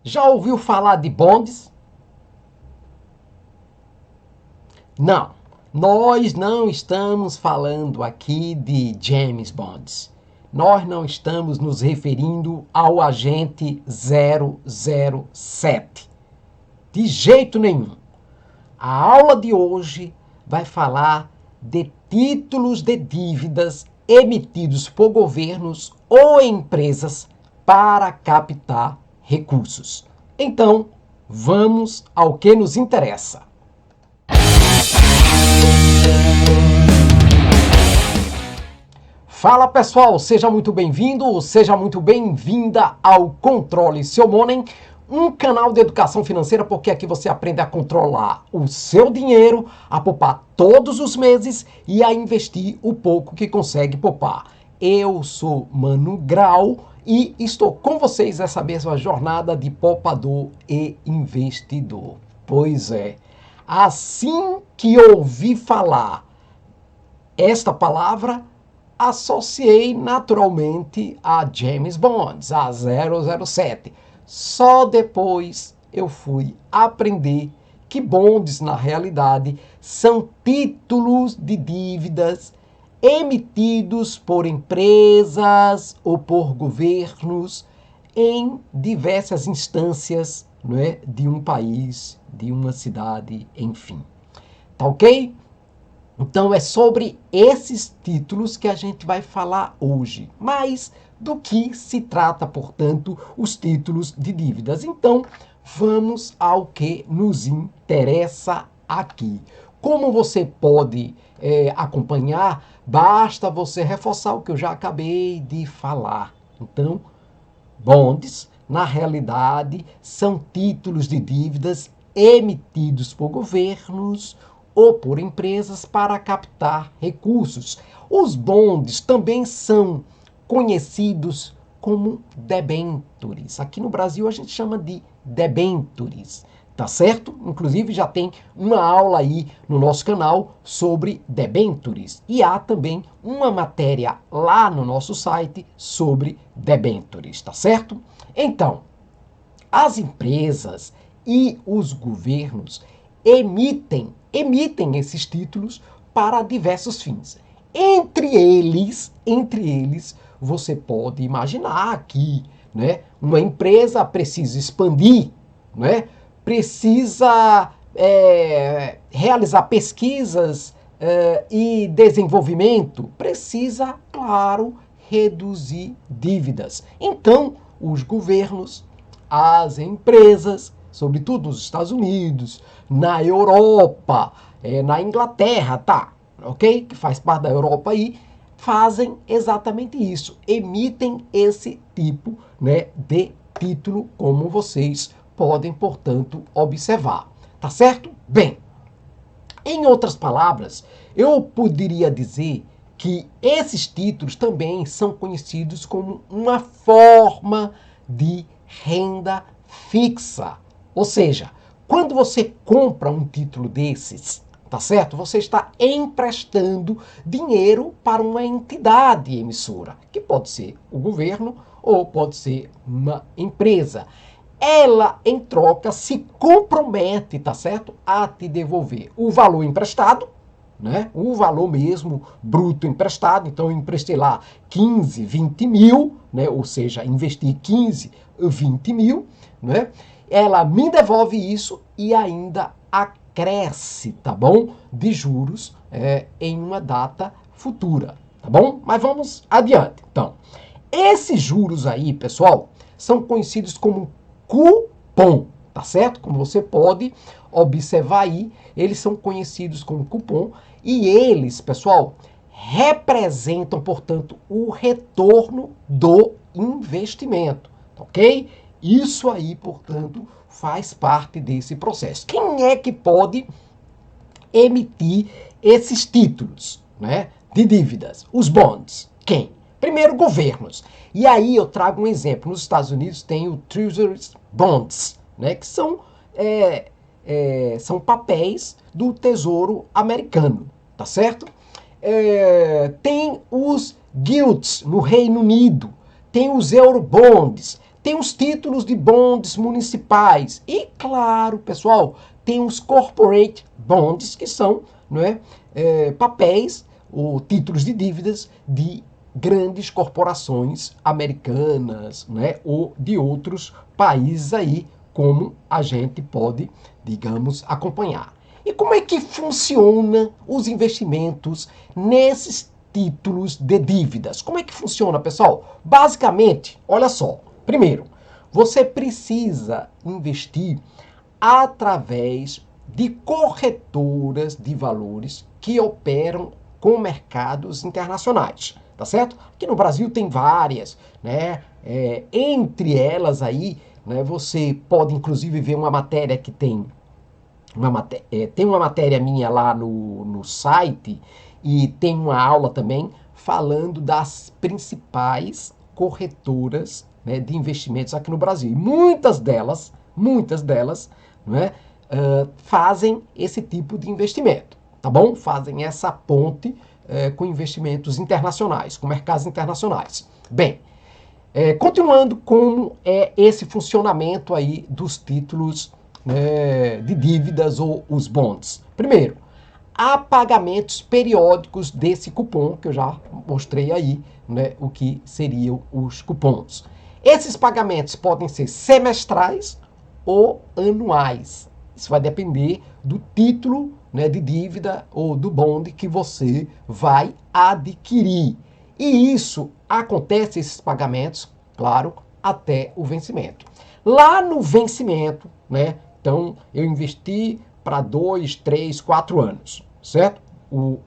Já ouviu falar de bonds? Não, nós não estamos falando aqui de James Bonds. Nós não estamos nos referindo ao agente 007. De jeito nenhum. A aula de hoje vai falar de títulos de dívidas emitidos por governos ou empresas para captar recursos. Então, vamos ao que nos interessa. Fala pessoal, seja muito bem-vindo, seja muito bem-vinda ao Controle Seu Money, um canal de educação financeira, porque aqui você aprende a controlar o seu dinheiro, a poupar todos os meses e a investir o pouco que consegue poupar. Eu sou Mano Grau e estou com vocês nessa mesma jornada de poupador e investidor. Pois é, assim que ouvi falar esta palavra, associei naturalmente a James Bond, a 007. Só depois eu fui aprender que bonds, na realidade, são títulos de dívidas emitidos por empresas ou por governos em diversas instâncias, não é, de um país, de uma cidade, enfim. Tá ok? Então é sobre esses títulos que a gente vai falar hoje. Mas do que se trata, portanto, os títulos de dívidas? Então vamos ao que nos interessa aqui. Como você pode acompanhar, basta você reforçar o que eu já acabei de falar. Então, bonds, na realidade, são títulos de dívidas emitidos por governos ou por empresas para captar recursos. Os bonds também são conhecidos como debentures. Aqui no Brasil a gente chama de debentures, tá certo? Inclusive já tem uma aula aí no nosso canal sobre debentures. E há também uma matéria lá no nosso site sobre debentures, tá certo? Então, as empresas e os governos emitem esses títulos para diversos fins. Entre eles, você pode imaginar que, né, uma empresa precisa expandir, né, precisa realizar pesquisas e desenvolvimento, precisa, claro, reduzir dívidas. Então, os governos, as empresas, sobretudo nos Estados Unidos, na Europa, na Inglaterra, tá, ok? Que faz parte da Europa aí, fazem exatamente isso, emitem esse tipo, né, de título, como vocês podem, portanto, observar, tá certo? Bem, em outras palavras, eu poderia dizer que esses títulos também são conhecidos como uma forma de renda fixa. Ou seja, quando você compra um título desses, tá certo? Você está emprestando dinheiro para uma entidade emissora, que pode ser o governo ou pode ser uma empresa. Ela, em troca, se compromete, tá certo? A te devolver o valor emprestado, né? O valor mesmo bruto emprestado. Então, eu emprestei lá 15, 20 mil, né? Ou seja, investi 15, 20 mil, né? Ela me devolve isso e ainda acresce, tá bom? De juros em uma data futura, tá bom? Mas vamos adiante. Então, esses juros aí, pessoal, são conhecidos como cupom, tá certo? Como você pode observar aí, eles são conhecidos como cupom e eles, pessoal, representam, portanto, o retorno do investimento, ok? Isso aí, portanto, faz parte desse processo. Quem é que pode emitir esses títulos, né, de dívidas? Os bonds. Quem? Primeiro, governos. E aí eu trago um exemplo. Nos Estados Unidos tem o Treasury Bonds, né, que são papéis do Tesouro Americano, tá certo? Tem os Gilts no Reino Unido, tem os Eurobonds, Tem os títulos de bonds municipais. E, claro, pessoal, tem os corporate bonds, que são, não é, papéis ou títulos de dívidas de grandes corporações americanas, né, ou de outros países aí, como a gente pode, digamos, acompanhar. E como é que funciona os investimentos nesses títulos de dívidas? Como é que funciona, pessoal? Basicamente, olha só. Primeiro, você precisa investir através de corretoras de valores que operam com mercados internacionais, tá certo? Aqui no Brasil tem várias, né? Entre elas aí, né, você pode inclusive ver uma matéria que tem uma matéria minha lá no site e tem uma aula também falando das principais corretoras, né, de investimentos aqui no Brasil. E muitas delas, não é, fazem esse tipo de investimento, tá bom? Fazem essa ponte com investimentos internacionais, com mercados internacionais. Bem, continuando como é esse funcionamento aí dos títulos de dívidas ou os bonds. Primeiro, há pagamentos periódicos desse cupom, que eu já mostrei aí, né, o que seriam os cupons. Esses pagamentos podem ser semestrais ou anuais. Isso vai depender do título, né, de dívida ou do bond que você vai adquirir. E isso acontece, esses pagamentos, claro, até o vencimento. Lá no vencimento, né, então eu investi para 2, 3, 4 anos, certo? O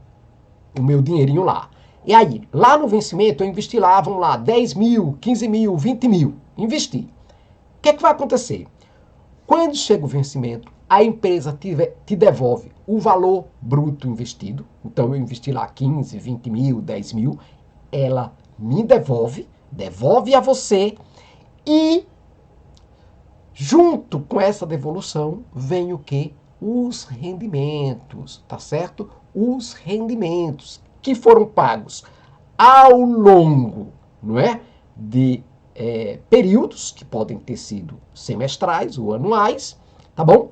meu dinheirinho lá. E aí, lá no vencimento eu investi lá, vamos lá, 10 mil, 15 mil, 20 mil. Investi. O que é que vai acontecer? Quando chega o vencimento, a empresa te devolve o valor bruto investido. Então eu investi lá 15, 20 mil, 10 mil. Ela me devolve a você e junto com essa devolução vem o quê? Os rendimentos, tá certo? Os rendimentos que foram pagos ao longo, não é, de períodos que podem ter sido semestrais ou anuais, tá bom?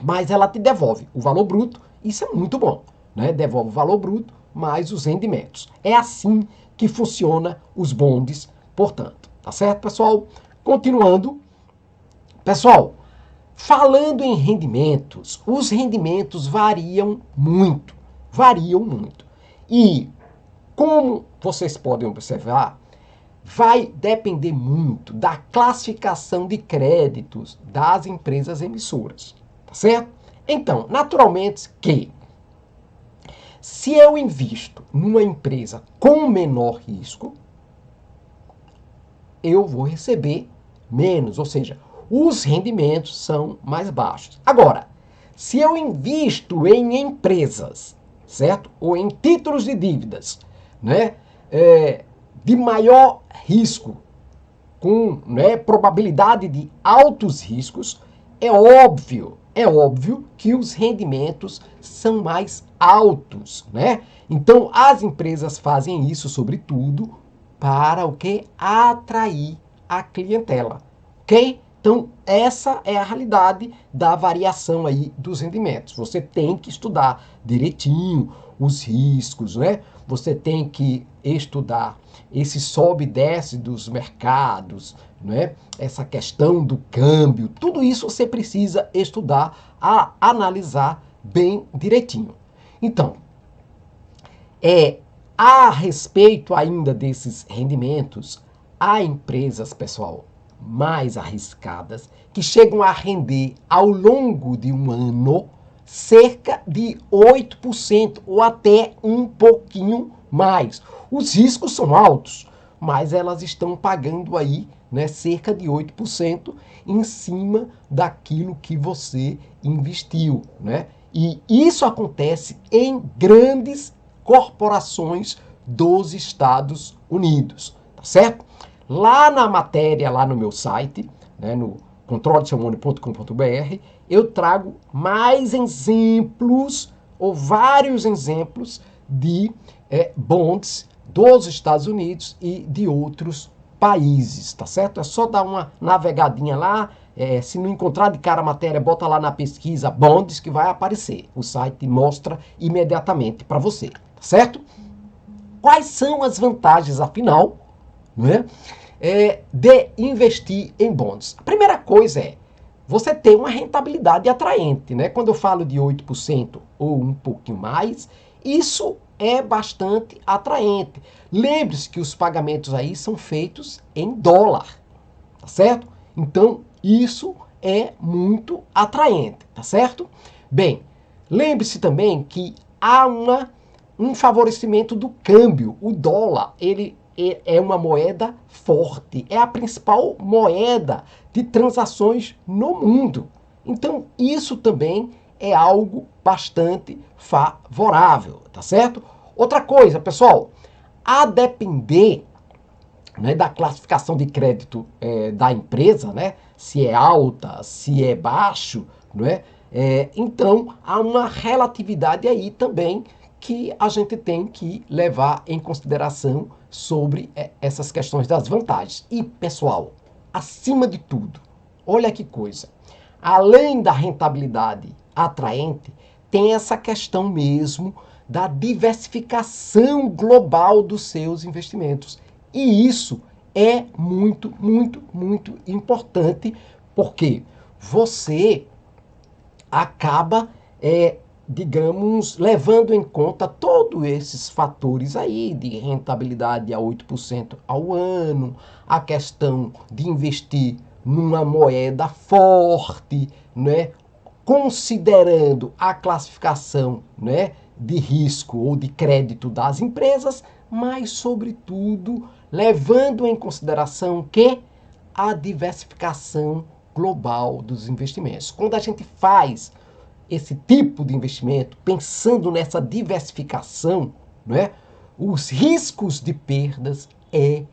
Mas ela te devolve o valor bruto, isso é muito bom, né? Devolve o valor bruto mais os rendimentos. É assim que funciona os bondes, portanto, tá certo, pessoal? Continuando, pessoal, falando em rendimentos, os rendimentos variam muito, E, como vocês podem observar, vai depender muito da classificação de créditos das empresas emissoras, tá certo? Então, naturalmente que se eu invisto numa empresa com menor risco, eu vou receber menos, ou seja, os rendimentos são mais baixos. Agora, se eu invisto em empresas, certo? Ou em títulos de dívidas, né? De maior risco, com, né, probabilidade de altos riscos, é óbvio que os rendimentos são mais altos, né? Então, as empresas fazem isso, sobretudo, para o que? Atrair a clientela, ok? Então, essa é a realidade da variação aí dos rendimentos. Você tem que estudar direitinho os riscos, né? Você tem que estudar esse sobe e desce dos mercados, né? Essa questão do câmbio, tudo isso você precisa estudar, analisar bem direitinho. Então, a respeito ainda desses rendimentos, há empresas, pessoal, mais arriscadas, que chegam a render ao longo de um ano cerca de 8% ou até um pouquinho mais. Os riscos são altos, mas elas estão pagando aí, né, cerca de 8% em cima daquilo que você investiu, né? E isso acontece em grandes corporações dos Estados Unidos, tá certo? Lá na matéria, lá no meu site, né, no controleseumone.com.br, eu trago mais exemplos, ou vários exemplos, de bonds dos Estados Unidos e de outros países, tá certo? É só dar uma navegadinha lá, se não encontrar de cara a matéria, bota lá na pesquisa bonds que vai aparecer. O site mostra imediatamente para você, tá certo? Quais são as vantagens, afinal, né, de investir em bonds? A primeira coisa é você ter uma rentabilidade atraente, né? Quando eu falo de 8% ou um pouquinho mais, isso é bastante atraente. Lembre-se que os pagamentos aí são feitos em dólar, tá certo? Então, isso é muito atraente, tá certo? Bem, lembre-se também que há um favorecimento do câmbio. O dólar, ele é uma moeda forte, é a principal moeda de transações no mundo. Então, isso também é algo bastante favorável, tá certo? Outra coisa, pessoal, a depender, né, da classificação de crédito da empresa, né, se é alta, se é baixo, né, então há uma relatividade aí também que a gente tem que levar em consideração sobre essas questões das vantagens. E, pessoal, acima de tudo, olha que coisa, além da rentabilidade atraente, tem essa questão mesmo da diversificação global dos seus investimentos. E isso é muito, muito, muito importante, porque você acaba, digamos, levando em conta todos esses fatores aí de rentabilidade a 8% ao ano, a questão de investir numa moeda forte, né? Considerando a classificação, né, de risco ou de crédito das empresas, mas, sobretudo, levando em consideração que a diversificação global dos investimentos. Quando a gente faz esse tipo de investimento, pensando nessa diversificação, né, os riscos de perdas é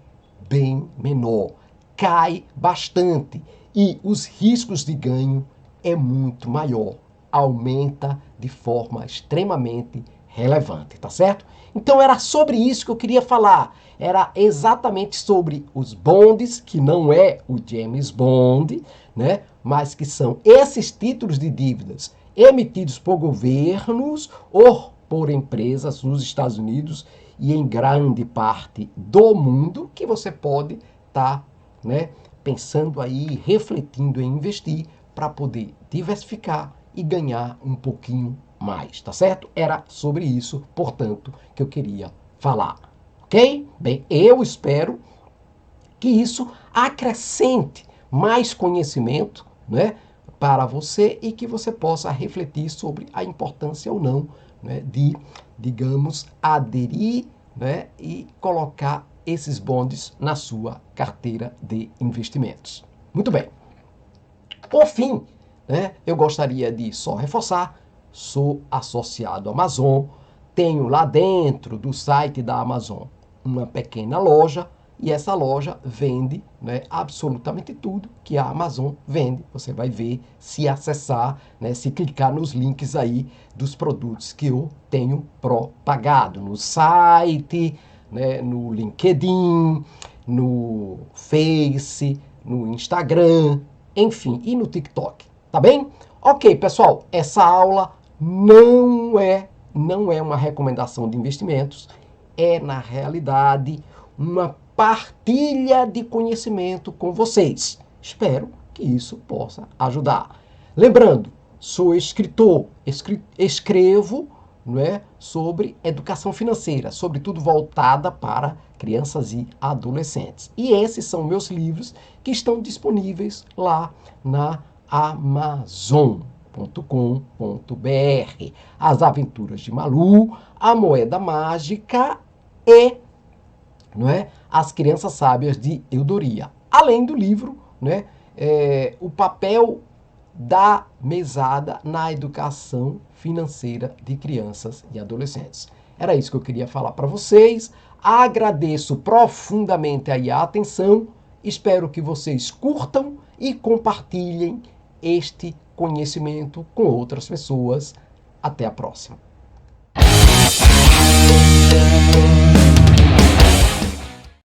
bem menor, cai bastante e os riscos de ganho é muito maior, aumenta de forma extremamente relevante, tá certo? Então era sobre isso que eu queria falar, era exatamente sobre os bonds, que não é o James Bond, né, mas que são esses títulos de dívidas emitidos por governos ou por empresas nos Estados Unidos e em grande parte do mundo, que você pode estar, né, pensando aí, refletindo em investir para poder diversificar e ganhar um pouquinho mais, tá certo? Era sobre isso, portanto, que eu queria falar, ok? Bem, eu espero que isso acrescente mais conhecimento, né, para você e que você possa refletir sobre a importância ou não, né, de, digamos, aderir, né, e colocar esses bondes na sua carteira de investimentos. Muito bem. Por fim, né, eu gostaria de só reforçar, sou associado à Amazon, tenho lá dentro do site da Amazon uma pequena loja e essa loja vende, né, absolutamente tudo que a Amazon vende. Você vai ver se acessar, né, se clicar nos links aí dos produtos que eu tenho propagado no site, né, no LinkedIn, no Face, no Instagram, enfim, e no TikTok, tá bem? Ok, pessoal, essa aula não é uma recomendação de investimentos, é na realidade uma partilha de conhecimento com vocês. Espero que isso possa ajudar. Lembrando, sou escritor, escrevo, não é, sobre educação financeira, sobretudo voltada para crianças e adolescentes. E esses são meus livros que estão disponíveis lá na Amazon.com.br. As Aventuras de Malu, A Moeda Mágica e, não é, As Crianças Sábias de Eudoria. Além do livro, né, o papel da mesada na educação financeira de crianças e adolescentes. Era isso que eu queria falar para vocês. Agradeço profundamente aí a atenção. Espero que vocês curtam e compartilhem este conhecimento com outras pessoas. Até a próxima.